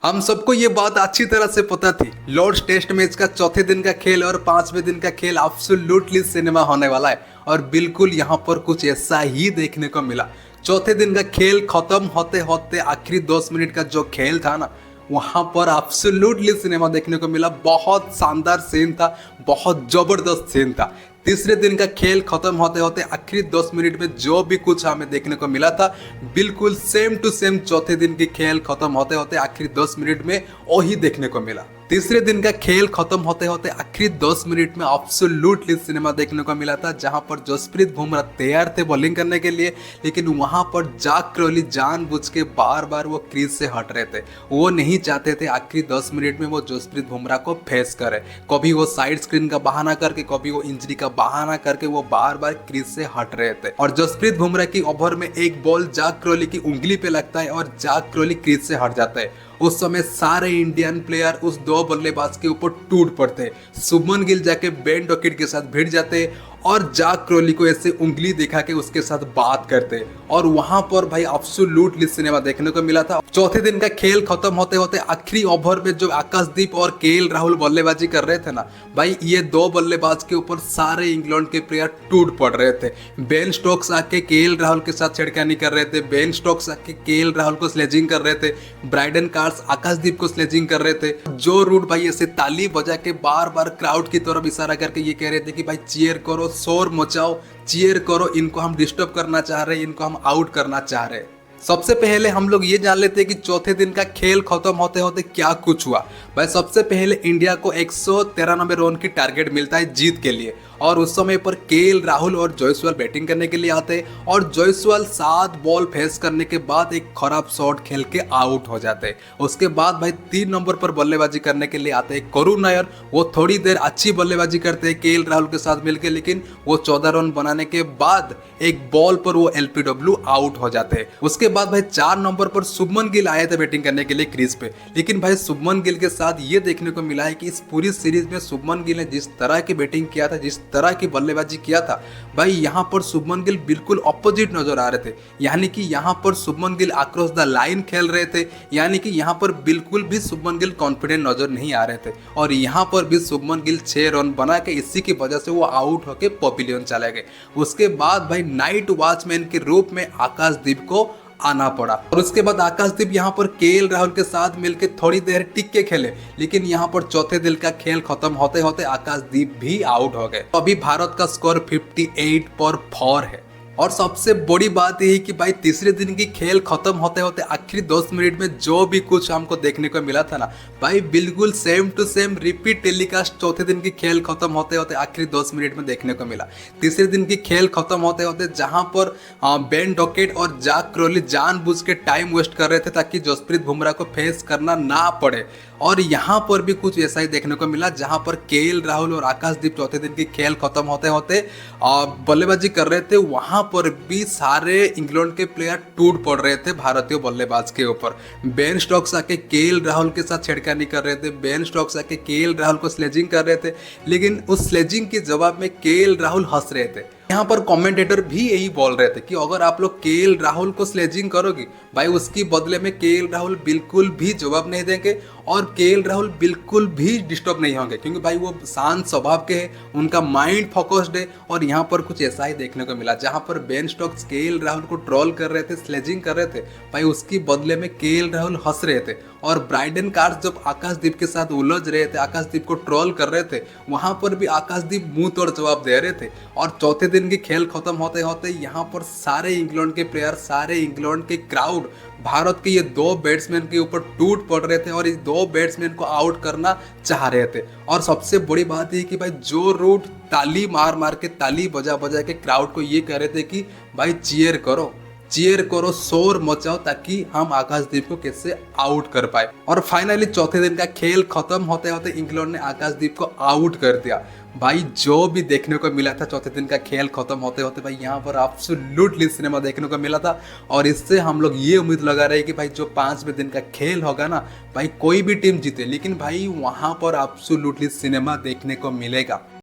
हम सबको ये बात अच्छी तरह से पता थी। लॉर्ड्स टेस्ट मैच का चौथे दिन का खेल और पांचवें दिन का खेल एब्सोल्युटली सिनेमा होने वाला है और बिल्कुल यहाँ पर कुछ ऐसा ही देखने को मिला। चौथे दिन का खेल खत्म होते होते आखिरी 10 मिनट का जो खेल था ना, वहां पर एब्सोल्युटली सिनेमा देखने को मिला। बहुत शानदार सीन था, बहुत जबरदस्त सीन था। तीसरे दिन का खेल खत्म होते होते आखिरी 10 मिनट में जो भी कुछ हमें देखने को मिला था, बिल्कुल सेम टू सेम चौथे दिन की खेल खत्म होते होते आखिरी 10 मिनट में वही देखने को मिला। तीसरे दिन का खेल खत्म होते होते आखिरी 10 मिनट में एब्सोल्युटली सिनेमा देखने को मिला था, जहां पर जसप्रीत बुमराह तैयार थे बॉलिंग करने के लिए, लेकिन वहां पर जैक क्राउली जानबूझ के बार बार वो क्रीज से हट रहे थे। वो नहीं चाहते थे आखिरी 10 मिनट में वो जसप्रीत बुमराह को फेस करे। कभी वो साइड स्क्रीन का बहाना करके, कभी वो इंजरी का बहाना करके वो बार बार क्रीज से हट रहे थे। और जसप्रीत बुमराह की ओवर में एक बॉल जैक क्राउली की उंगली पे लगता है और जैक क्राउली क्रीज से हट जाता है। उस समय सारे इंडियन प्लेयर उस दो बल्लेबाज के ऊपर टूट पड़ते। शुभमन गिल जाके बेन डॉकेट के साथ भिड़ जाते और जैक क्राउली को ऐसे उंगली दिखा के उसके साथ बात करते और वहां पर भाई एब्सोल्युटली सिनेमा देखने को मिला था। चौथे दिन का खेल खत्म होते होते आखिरी ओवर में जो आकाशदीप और केएल राहुल बल्लेबाजी कर रहे थे ना भाई, ये दो बल्लेबाज के ऊपर सारे इंग्लैंड के प्लेयर टूट पड़ रहे थे। बेन स्टोक्स आके केएल राहुल के साथ छेड़खानी कर रहे थे, बेन स्टोक्स आके केएल राहुल को स्लेजिंग कर रहे थे, ब्राइडन कार्स आकाशदीप को स्लेजिंग कर रहे थे। जो रूट भाई ऐसे ताली बजा के बार बार क्राउड की तरफ इशारा करके ये कह रहे थे कि भाई चीयर करो, शोर मचाओ, चीयर करो, इनको हम डिस्टर्ब करना चाह रहे हैं, इनको हम आउट करना चाह रहे हैं। सबसे पहले हम लोग ये जान लेते हैं कि चौथे दिन का खेल खत्म होते होते क्या कुछ हुआ। भाई सबसे पहले इंडिया को 193 रन की टारगेट मिलता है जीत के लिए और उस समय पर केएल राहुल और जयसवाल बैटिंग करने के लिए आते हैं और जयसवाल 7 बॉल फेस करने के बाद एक खराब शॉट खेल के आउट हो जाते हैं। उसके बाद भाई 3 नंबर पर बल्लेबाजी करने के लिए आते हैं करुण नायर। वो थोड़ी देर अच्छी बल्लेबाजी करते हैं केएल राहुल के साथ मिलकर, लेकिन वो 14 रन बनाने के बाद एक बॉल पर वो एलपीडब्ल्यू आउट हो जाते हैं। उसके बाद भाई 4 नंबर पर शुभमन गिल आए थे बैटिंग करने के लिए क्रीज पे, लेकिन भाई शुभमन गिल के साथ ये देखने को मिला है कि इस पूरी सीरीज में शुभमन गिल ने जिस तरह की बैटिंग किया था, जिस तरह की बल्लेबाजी किया था भाई, यहाँ पर शुभमन गिल बिल्कुल ऑपोजिट नजर आ रहे थे। यानी कि यहाँ पर Shubman Gill across the line खेल रहे थे, यानी कि यहाँ पर बिल्कुल भी शुभमन गिल कॉन्फिडेंट नजर नहीं आ रहे थे और यहाँ पर भी शुभमन गिल 6 रन बना के इसी की वजह से वो आउट होके पवेलियन चले गए। उसके बाद भाई नाइट वॉचमैन के रूप में आकाशदीप को आना पड़ा और उसके बाद आकाशदीप यहाँ पर केएल राहुल के साथ मिलकर थोड़ी देर टिक के खेले, लेकिन यहाँ पर चौथे दिन का खेल खत्म होते होते आकाशदीप भी आउट हो गए। अभी भारत का स्कोर 58 पर 4 है। और सबसे बड़ी बात यही कि भाई तीसरे दिन की खेल खत्म होते होते आखिरी 10 मिनट में जो भी कुछ हमको देखने को मिला था ना भाई, बिल्कुल same to same repeat telecast चौथे दिन की खेल खत्म होते होते आखिरी 10 मिनट में देखने को मिला। तीसरे दिन की खेल खत्म होते होते जहां पर बेन डॉकेट और जैक क्राउली जानबूझ के टाइम वेस्ट कर रहे थे ताकि जसप्रीत बुमराह को फेस करना ना पड़े, और यहाँ पर भी कुछ ऐसा ही देखने को मिला जहां पर केएल राहुल और आकाशदीप चौथे दिन की खेल खत्म होते होते बल्लेबाजी कर रहे थे। वहां पर भी सारे इंग्लैंड के प्लेयर टूट पड़ रहे थे भारतीय बल्लेबाज के ऊपर। बेन स्टोक्स आके केएल राहुल के साथ छेड़खानी कर रहे थे, बेन स्टोक्स आके केएल राहुल को स्लेजिंग कर रहे थे, लेकिन उस स्लेजिंग के जवाब में केएल राहुल हंस रहे थे। यहाँ पर कमेंटेटर भी यही बोल रहे थे कि अगर आप लोग केएल राहुल को स्लेजिंग करोगे भाई, उसकी बदले में केएल राहुल बिल्कुल भी जवाब नहीं देंगे और केएल राहुल बिल्कुल भी डिस्टर्ब नहीं होंगे, क्योंकि भाई वो शांत स्वभाव के हैं, उनका माइंड फोकस्ड है। और यहाँ पर कुछ ऐसा ही देखने को मिला जहाँ पर बेन स्टोक्स केएल राहुल को ट्रोल कर रहे थे, स्लेजिंग कर रहे थे भाई, उसकी बदले में केएल राहुल हंस रहे थे। और ब्राइडन कार्स जब आकाशदीप के साथ उलझ रहे थे, आकाशदीप को ट्रोल कर रहे थे, वहां पर भी आकाशदीप मुंह तोड़ जवाब दे रहे थे। और चौथे दिन की खेल खत्म होते होते यहाँ पर सारे इंग्लैंड के प्लेयर, सारे इंग्लैंड के क्राउड भारत के ये 2 बैट्समैन के ऊपर टूट पड़ रहे थे और इस 2 बैट्समैन को आउट करना चाह रहे थे। और सबसे बड़ी बात ये कि भाई जो रूट ताली मार मार के, ताली बजा बजा के क्राउड को ये कह रहे थे कि भाई चीयर करो, चीयर करो, शोर मचाओ, ताकि हम आकाशदीप को कैसे आउट कर पाए। और फाइनली चौथे दिन का खेल खत्म होते होते इंग्लैंड ने आकाशदीप को आउट कर दिया। भाई जो भी देखने को मिला था चौथे दिन का खेल खत्म होते होते भाई, यहाँ पर एब्सोल्युटली सिनेमा देखने को मिला था। और इससे हम लोग ये उम्मीद लगा रहे हैं कि भाई जो 5वें दिन का खेल होगा ना भाई, कोई भी टीम जीते, लेकिन भाई वहाँ पर एब्सोल्युटली सिनेमा देखने को मिलेगा।